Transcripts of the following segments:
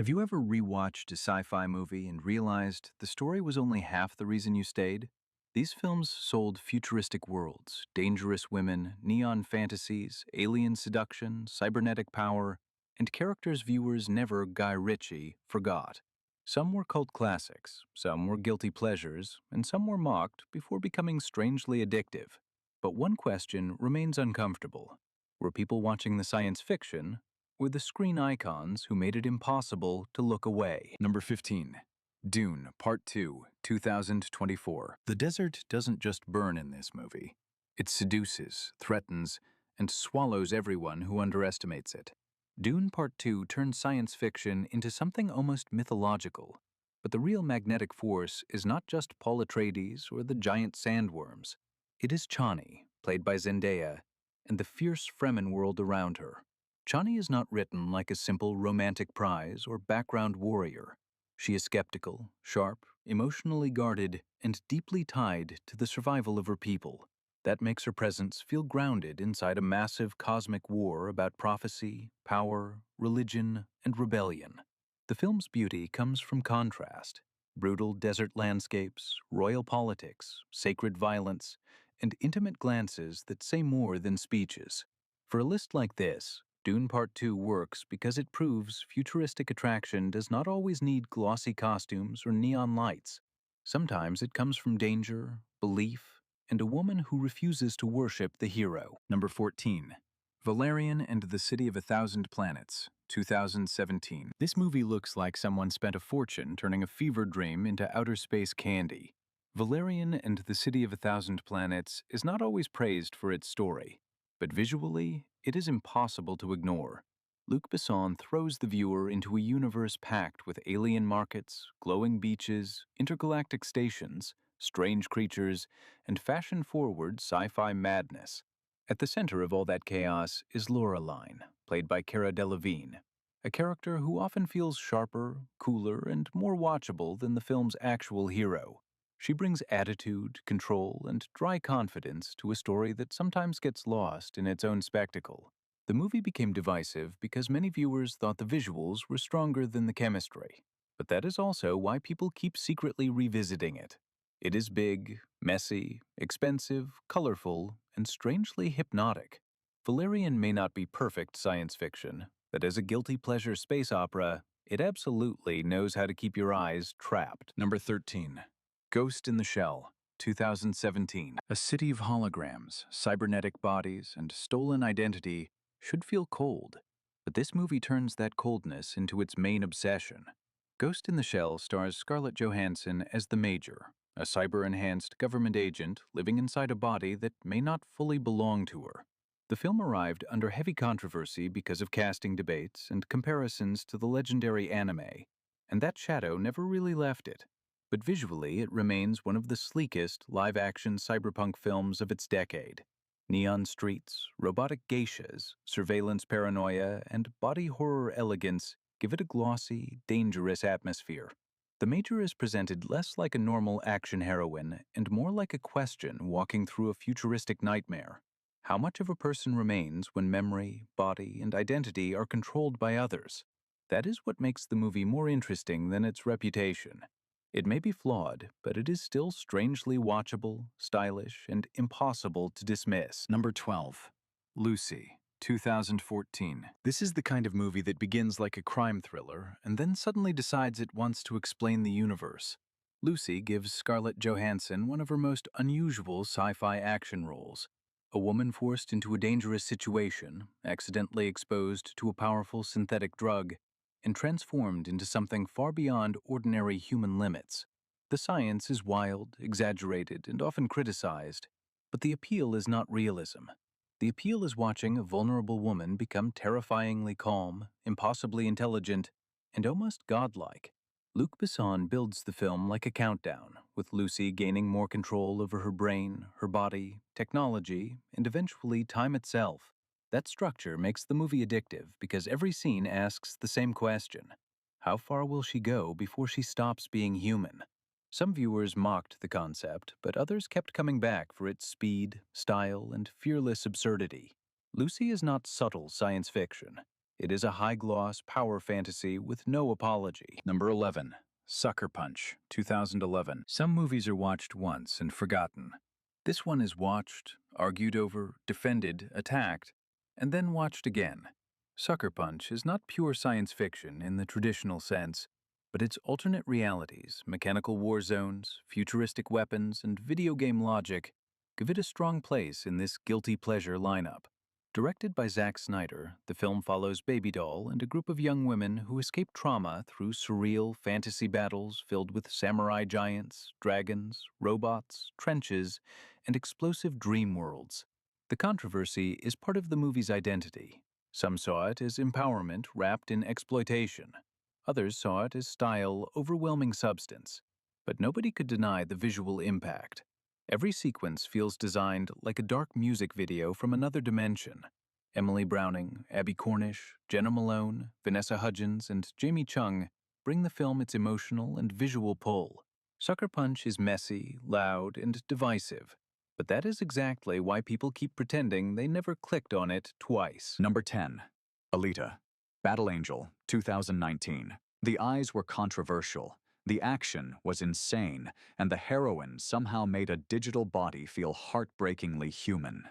Have you ever rewatched a sci-fi movie and realized the story was only half the reason you stayed? These films sold futuristic worlds, dangerous women, neon fantasies, alien seduction, cybernetic power, and characters viewers never, Guy Ritchie, forgot. Some were cult classics, some were guilty pleasures, and some were mocked before becoming strangely addictive. But one question remains uncomfortable. Were people watching the science fiction were the screen icons who made it impossible to look away? Number 15. Dune, Part 2, 2024. The desert doesn't just burn in this movie. It seduces, threatens, and swallows everyone who underestimates it. Dune Part 2 turns science fiction into something almost mythological. But the real magnetic force is not just Paul Atreides or the giant sandworms. It is Chani, played by Zendaya, and the fierce Fremen world around her. Chani is not written like a simple romantic prize or background warrior. She is skeptical, sharp, emotionally guarded, and deeply tied to the survival of her people. That makes her presence feel grounded inside a massive cosmic war about prophecy, power, religion, and rebellion. The film's beauty comes from contrast. Brutal desert landscapes, royal politics, sacred violence, and intimate glances that say more than speeches. For a list like this, Dune Part 2 works because it proves futuristic attraction does not always need glossy costumes or neon lights. Sometimes it comes from danger, belief, and a woman who refuses to worship the hero. Number 14. Valerian and the City of a Thousand Planets, 2017. This movie looks like someone spent a fortune turning a fever dream into outer space candy. Valerian and the City of a Thousand Planets is not always praised for its story, but visually, it is impossible to ignore. Luc Besson throws the viewer into a universe packed with alien markets, glowing beaches, intergalactic stations, strange creatures, and fashion-forward sci-fi madness. At the center of all that chaos is Laureline, played by Cara Delevingne, a character who often feels sharper, cooler, and more watchable than the film's actual hero. She brings attitude, control, and dry confidence to a story that sometimes gets lost in its own spectacle. The movie became divisive because many viewers thought the visuals were stronger than the chemistry. But that is also why people keep secretly revisiting it. It is big, messy, expensive, colorful, and strangely hypnotic. Valerian may not be perfect science fiction, but as a guilty pleasure space opera, it absolutely knows how to keep your eyes trapped. Number 13. Ghost in the Shell, 2017. A city of holograms, cybernetic bodies, and stolen identity should feel cold, but this movie turns that coldness into its main obsession. Ghost in the Shell stars Scarlett Johansson as the Major, a cyber-enhanced government agent living inside a body that may not fully belong to her. The film arrived under heavy controversy because of casting debates and comparisons to the legendary anime, and that shadow never really left it. But visually, it remains one of the sleekest live-action cyberpunk films of its decade. Neon streets, robotic geishas, surveillance paranoia, and body horror elegance give it a glossy, dangerous atmosphere. The Major is presented less like a normal action heroine and more like a question walking through a futuristic nightmare. How much of a person remains when memory, body, and identity are controlled by others? That is what makes the movie more interesting than its reputation. It may be flawed, but it is still strangely watchable, stylish, and impossible to dismiss. Number 12. Lucy, 2014. This is the kind of movie that begins like a crime thriller and then suddenly decides it wants to explain the universe. Lucy gives Scarlett Johansson one of her most unusual sci-fi action roles. A woman forced into a dangerous situation, accidentally exposed to a powerful synthetic drug, and transformed into something far beyond ordinary human limits. The science is wild, exaggerated, and often criticized, but the appeal is not realism. The appeal is watching a vulnerable woman become terrifyingly calm, impossibly intelligent, and almost godlike. Luc Besson builds the film like a countdown, with Lucy gaining more control over her brain, her body, technology, and eventually time itself. That structure makes the movie addictive because every scene asks the same question. How far will she go before she stops being human? Some viewers mocked the concept, but others kept coming back for its speed, style, and fearless absurdity. Lucy is not subtle science fiction. It is a high-gloss power fantasy with no apology. Number 11. Sucker Punch, 2011. Some movies are watched once and forgotten. This one is watched, argued over, defended, attacked, and then watched again. Sucker Punch is not pure science fiction in the traditional sense, but its alternate realities, mechanical war zones, futuristic weapons, and video game logic give it a strong place in this guilty pleasure lineup. Directed by Zack Snyder, the film follows Baby Doll and a group of young women who escape trauma through surreal fantasy battles filled with samurai giants, dragons, robots, trenches, and explosive dream worlds. The controversy is part of the movie's identity. Some saw it as empowerment wrapped in exploitation. Others saw it as style overwhelming substance. But nobody could deny the visual impact. Every sequence feels designed like a dark music video from another dimension. Emily Browning, Abby Cornish, Jenna Malone, Vanessa Hudgens, and Jamie Chung bring the film its emotional and visual pull. Sucker Punch is messy, loud, and divisive, but that is exactly why people keep pretending they never clicked on it twice. Number 10. Alita. Battle Angel, 2019. The eyes were controversial. The action was insane, and the heroine somehow made a digital body feel heartbreakingly human.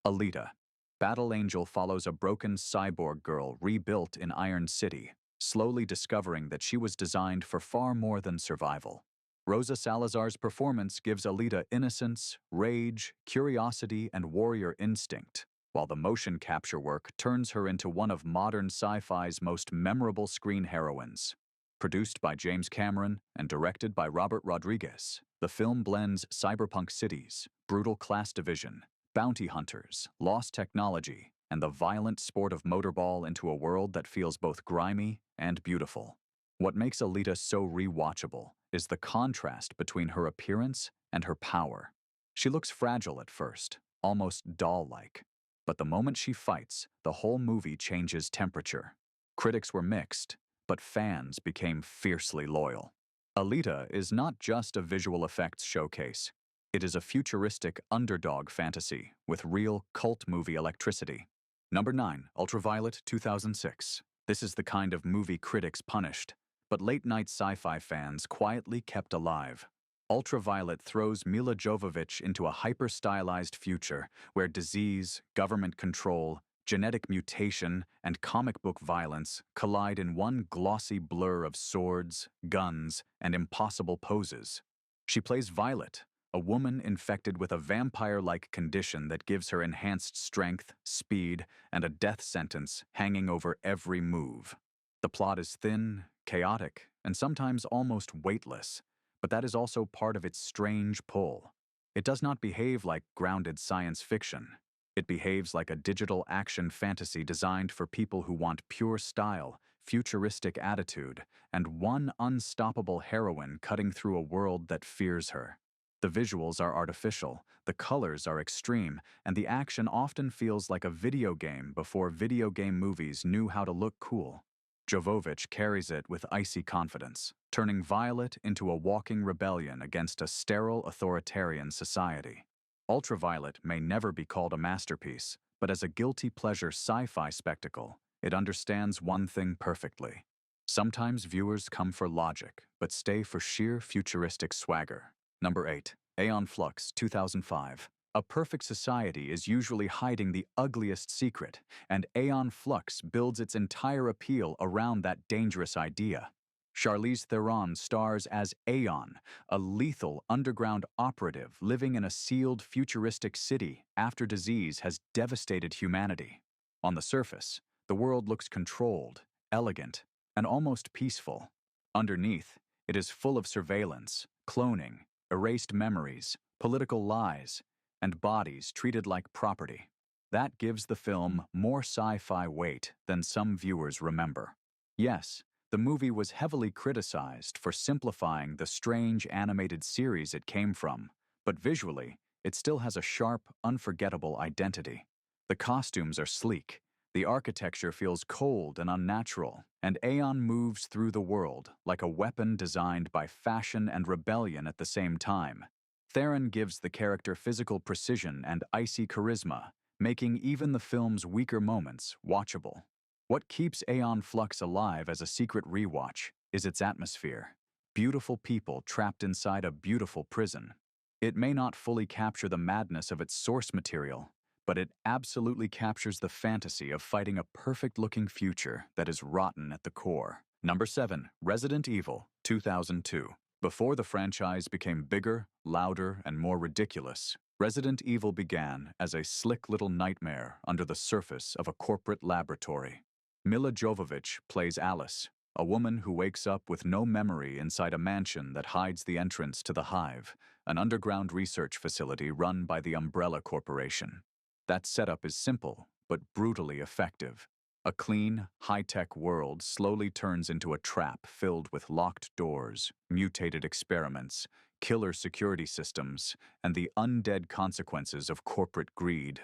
Alita. Battle Angel follows a broken cyborg girl rebuilt in Iron City, slowly discovering that she was designed for far more than survival. Rosa Salazar's performance gives Alita innocence, rage, curiosity, and warrior instinct, while the motion capture work turns her into one of modern sci-fi's most memorable screen heroines. Produced by James Cameron and directed by Robert Rodriguez, the film blends cyberpunk cities, brutal class division, bounty hunters, lost technology, and the violent sport of motorball into a world that feels both grimy and beautiful. What makes Alita so rewatchable is the contrast between her appearance and her power. She looks fragile at first, almost doll-like, but the moment she fights, the whole movie changes temperature. Critics were mixed, but fans became fiercely loyal. Alita is not just a visual effects showcase. It is a futuristic underdog fantasy with real cult movie electricity. Number 9, Ultraviolet, 2006. This is the kind of movie critics punished, but late-night sci-fi fans quietly kept alive. Ultraviolet throws Mila Jovovich into a hyper-stylized future where disease, government control, genetic mutation, and comic book violence collide in one glossy blur of swords, guns, and impossible poses. She plays Violet, a woman infected with a vampire-like condition that gives her enhanced strength, speed, and a death sentence hanging over every move. The plot is thin, chaotic, and sometimes almost weightless, but that is also part of its strange pull. It does not behave like grounded science fiction. It behaves like a digital action fantasy designed for people who want pure style, futuristic attitude, and one unstoppable heroine cutting through a world that fears her. The visuals are artificial, the colors are extreme, and the action often feels like a video game before video game movies knew how to look cool. Jovovich carries it with icy confidence, turning Violet into a walking rebellion against a sterile authoritarian society. Ultraviolet may never be called a masterpiece, but as a guilty pleasure sci-fi spectacle, it understands one thing perfectly. Sometimes viewers come for logic, but stay for sheer futuristic swagger. Number 8. Aeon Flux, 2005. A perfect society is usually hiding the ugliest secret, and Aeon Flux builds its entire appeal around that dangerous idea. Charlize Theron stars as Aeon, a lethal underground operative living in a sealed futuristic city after disease has devastated humanity. On the surface, the world looks controlled, elegant, and almost peaceful. Underneath, it is full of surveillance, cloning, erased memories, political lies, and bodies treated like property. That gives the film more sci-fi weight than some viewers remember. Yes, the movie was heavily criticized for simplifying the strange animated series it came from, but visually, it still has a sharp, unforgettable identity. The costumes are sleek, the architecture feels cold and unnatural, and Aeon moves through the world like a weapon designed by fashion and rebellion at the same time. Theron gives the character physical precision and icy charisma, making even the film's weaker moments watchable. What keeps Aeon Flux alive as a secret rewatch is its atmosphere. Beautiful people trapped inside a beautiful prison. It may not fully capture the madness of its source material, but it absolutely captures the fantasy of fighting a perfect-looking future that is rotten at the core. Number 7. Resident Evil, 2002. Before the franchise became bigger, louder, and more ridiculous, Resident Evil began as a slick little nightmare under the surface of a corporate laboratory. Mila Jovovich plays Alice, a woman who wakes up with no memory inside a mansion that hides the entrance to the Hive, an underground research facility run by the Umbrella Corporation. That setup is simple, but brutally effective. A clean, high-tech world slowly turns into a trap filled with locked doors, mutated experiments, killer security systems, and the undead consequences of corporate greed.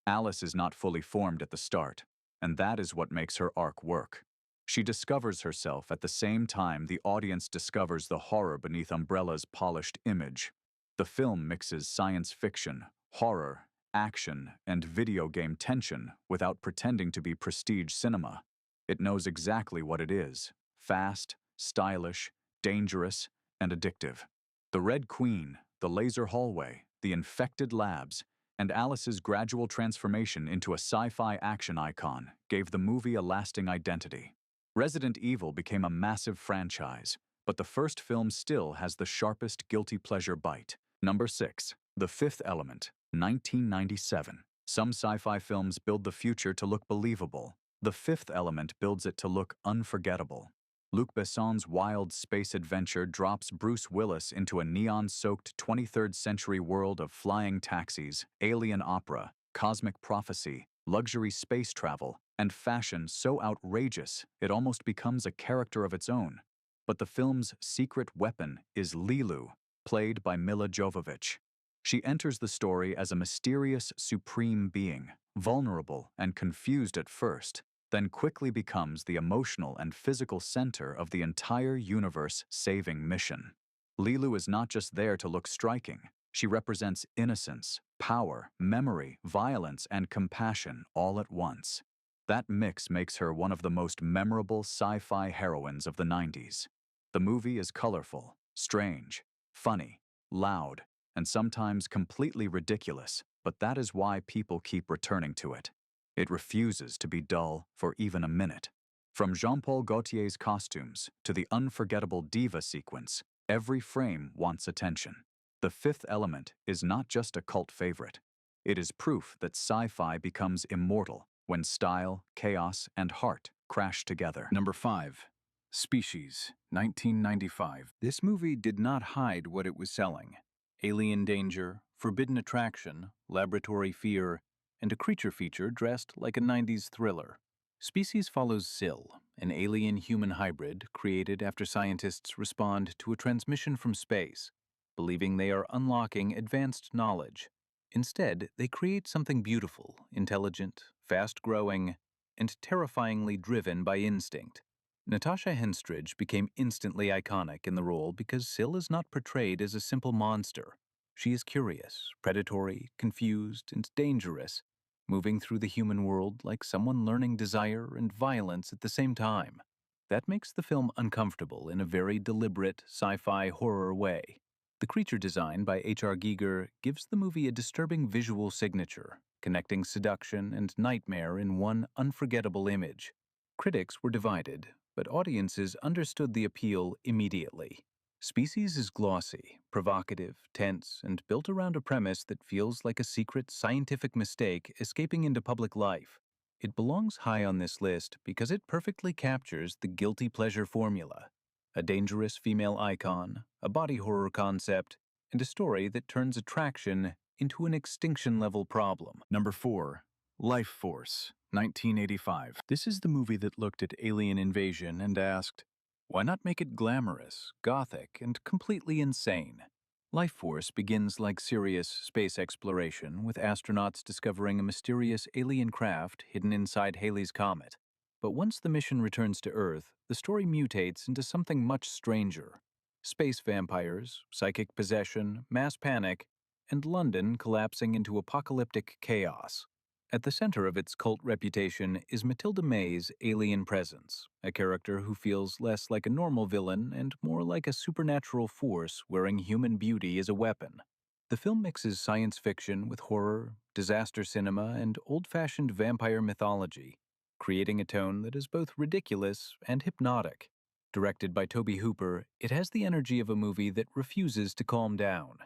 Alice is not fully formed at the start, and that is what makes her arc work. She discovers herself at the same time the audience discovers the horror beneath Umbrella's polished image. The film mixes science fiction, horror, action, and video game tension without pretending to be prestige cinema. It knows exactly what it is: fast, stylish, dangerous, and addictive. The Red Queen, the laser hallway, the infected labs, and Alice's gradual transformation into a sci-fi action icon gave the movie a lasting identity. Resident Evil became a massive franchise, but the first film still has the sharpest guilty pleasure bite. Number 6. The Fifth Element, 1997. Some sci-fi films build the future to look believable. The Fifth Element builds it to look unforgettable. Luc Besson's wild space adventure drops Bruce Willis into a neon-soaked 23rd century world of flying taxis, alien opera, cosmic prophecy, luxury space travel, and fashion so outrageous it almost becomes a character of its own. But the film's secret weapon is Lilu, played by Mila Jovovich. She enters the story as a mysterious, supreme being, vulnerable and confused at first, then quickly becomes the emotional and physical center of the entire universe-saving mission. Lilu is not just there to look striking. She represents innocence, power, memory, violence, and compassion all at once. That mix makes her one of the most memorable sci-fi heroines of the 90s. The movie is colorful, strange, funny, loud, and sometimes completely ridiculous, but that is why people keep returning to it. It refuses to be dull for even a minute. From Jean-Paul Gaultier's costumes to the unforgettable diva sequence, every frame wants attention. The Fifth Element is not just a cult favorite. It is proof that sci-fi becomes immortal when style, chaos, and heart crash together. Number 5. Species, 1995. This movie did not hide what it was selling. Alien danger, forbidden attraction, laboratory fear, and a creature feature dressed like a 90s thriller. Species follows Syl, an alien-human hybrid created after scientists respond to a transmission from space, believing they are unlocking advanced knowledge. Instead, they create something beautiful, intelligent, fast-growing, and terrifyingly driven by instinct. Natasha Henstridge became instantly iconic in the role because Syl is not portrayed as a simple monster. She is curious, predatory, confused, and dangerous, moving through the human world like someone learning desire and violence at the same time. That makes the film uncomfortable in a very deliberate sci-fi horror way. The creature design by H.R. Giger gives the movie a disturbing visual signature, connecting seduction and nightmare in one unforgettable image. Critics were divided, but audiences understood the appeal immediately. Species is glossy, provocative, tense, and built around a premise that feels like a secret scientific mistake escaping into public life. It belongs high on this list because it perfectly captures the guilty pleasure formula: a dangerous female icon, a body horror concept, and a story that turns attraction into an extinction-level problem. Number 4. Life Force, 1985. This is the movie that looked at alien invasion and asked, why not make it glamorous, gothic, and completely insane? Life Force begins like serious space exploration, with astronauts discovering a mysterious alien craft hidden inside Halley's Comet. But once the mission returns to Earth, the story mutates into something much stranger. Space vampires, psychic possession, mass panic, and London collapsing into apocalyptic chaos. At the center of its cult reputation is Matilda May's alien presence, a character who feels less like a normal villain and more like a supernatural force wearing human beauty as a weapon. The film mixes science fiction with horror, disaster cinema, and old-fashioned vampire mythology, creating a tone that is both ridiculous and hypnotic. Directed by Tobe Hooper, it has the energy of a movie that refuses to calm down.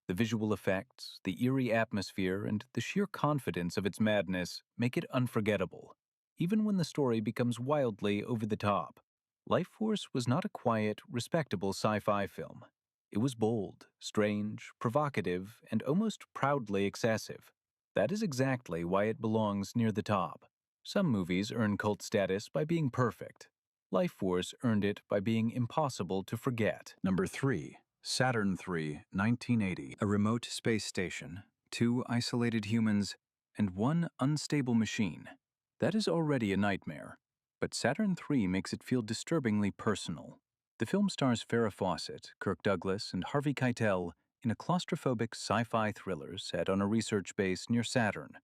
The visual effects, the eerie atmosphere, and the sheer confidence of its madness make it unforgettable, even when the story becomes wildly over the top. Life Force was not a quiet, respectable sci-fi film. It was bold, strange, provocative, and almost proudly excessive. That is exactly why it belongs near the top. Some movies earn cult status by being perfect. Life Force earned it by being impossible to forget. Number 3. Saturn III, 1980. A remote space station, two isolated humans, and one unstable machine. That is already a nightmare. But Saturn III makes it feel disturbingly personal. The film stars Farrah Fawcett, Kirk Douglas, and Harvey Keitel in a claustrophobic sci-fi thriller set on a research base near Saturn.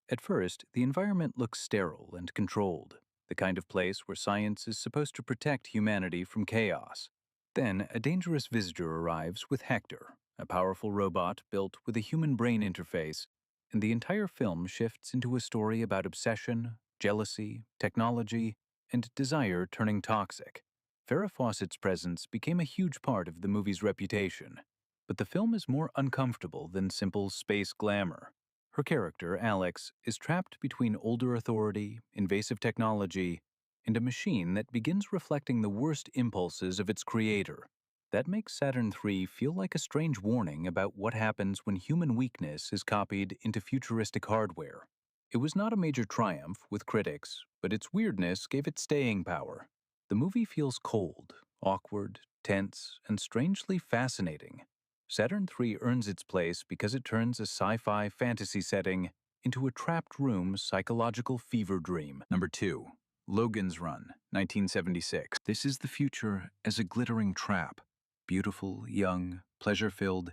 At first, the environment looks sterile and controlled, the kind of place where science is supposed to protect humanity from chaos. Then, a dangerous visitor arrives with Hector, a powerful robot built with a human brain interface, and the entire film shifts into a story about obsession, jealousy, technology, and desire turning toxic. Farrah Fawcett's presence became a huge part of the movie's reputation, but the film is more uncomfortable than simple space glamour. Her character, Alex, is trapped between older authority, invasive technology, and a machine that begins reflecting the worst impulses of its creator. That makes Saturn III feel like a strange warning about what happens when human weakness is copied into futuristic hardware. It was not a major triumph with critics, but its weirdness gave it staying power. The movie feels cold, awkward, tense, and strangely fascinating. Saturn III earns its place because it turns a sci-fi fantasy setting into a trapped room psychological fever dream. Number 2. Logan's Run, 1976. This is the future as a glittering trap, beautiful, young, pleasure-filled,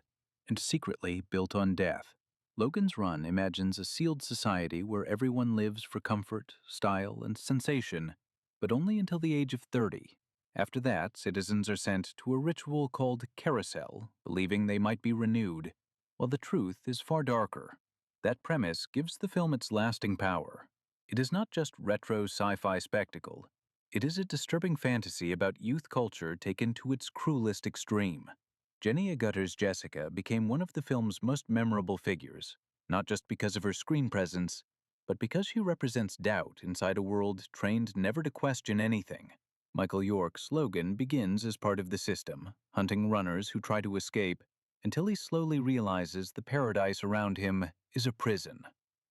and secretly built on death. Logan's Run imagines a sealed society where everyone lives for comfort, style, and sensation, but only until the age of 30. After that, citizens are sent to a ritual called carousel, believing they might be renewed, while the truth is far darker. That premise gives the film its lasting power. It is not just retro sci-fi spectacle. It is a disturbing fantasy about youth culture taken to its cruelest extreme. Jenny Agutter's Jessica became one of the film's most memorable figures, not just because of her screen presence, but because she represents doubt inside a world trained never to question anything. Michael York's Logan begins as part of the system, hunting runners who try to escape, until he slowly realizes the paradise around him is a prison.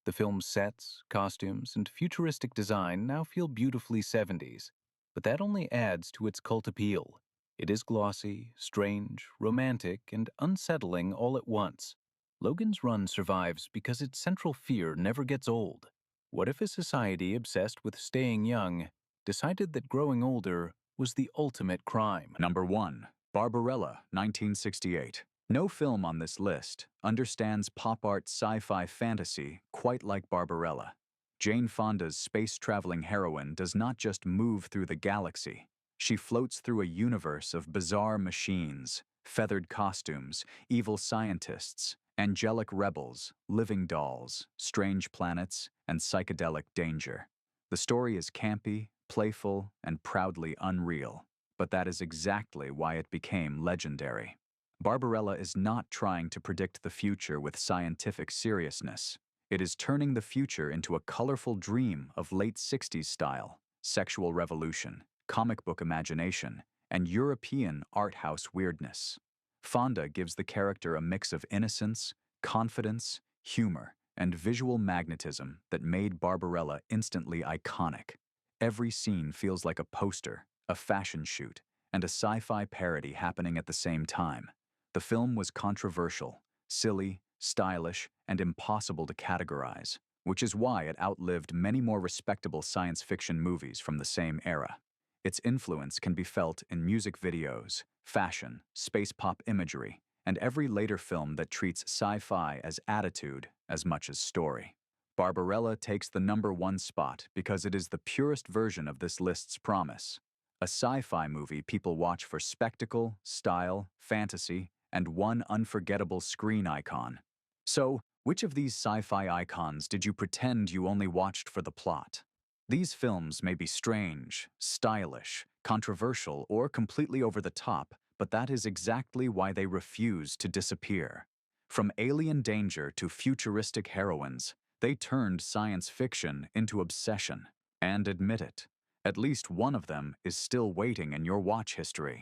The film's sets, costumes, and futuristic design now feel beautifully 70s, but that only adds to its cult appeal. It is glossy, strange, romantic, and unsettling all at once. Logan's Run survives because its central fear never gets old. What if a society obsessed with staying young decided that growing older was the ultimate crime? Number 1. Barbarella, 1968. No film on this list understands pop art sci-fi fantasy quite like Barbarella. Jane Fonda's space-traveling heroine does not just move through the galaxy. She floats through a universe of bizarre machines, feathered costumes, evil scientists, angelic rebels, living dolls, strange planets, and psychedelic danger. The story is campy, playful, and proudly unreal, but that is exactly why it became legendary. Barbarella is not trying to predict the future with scientific seriousness. It is turning the future into a colorful dream of late 60s style, sexual revolution, comic book imagination, and European art house weirdness. Fonda gives the character a mix of innocence, confidence, humor, and visual magnetism that made Barbarella instantly iconic. Every scene feels like a poster, a fashion shoot, and a sci-fi parody happening at the same time. The film was controversial, silly, stylish, and impossible to categorize, which is why it outlived many more respectable science fiction movies from the same era. Its influence can be felt in music videos, fashion, space pop imagery, and every later film that treats sci-fi as attitude as much as story. Barbarella takes the #1 spot because it is the purest version of this list's promise. A sci-fi movie people watch for spectacle, style, fantasy, and one unforgettable screen icon. So, which of these sci-fi icons did you pretend you only watched for the plot? These films may be strange, stylish, controversial, or completely over the top, but that is exactly why they refuse to disappear. From alien danger to futuristic heroines, they turned science fiction into obsession. And admit it, at least one of them is still waiting in your watch history.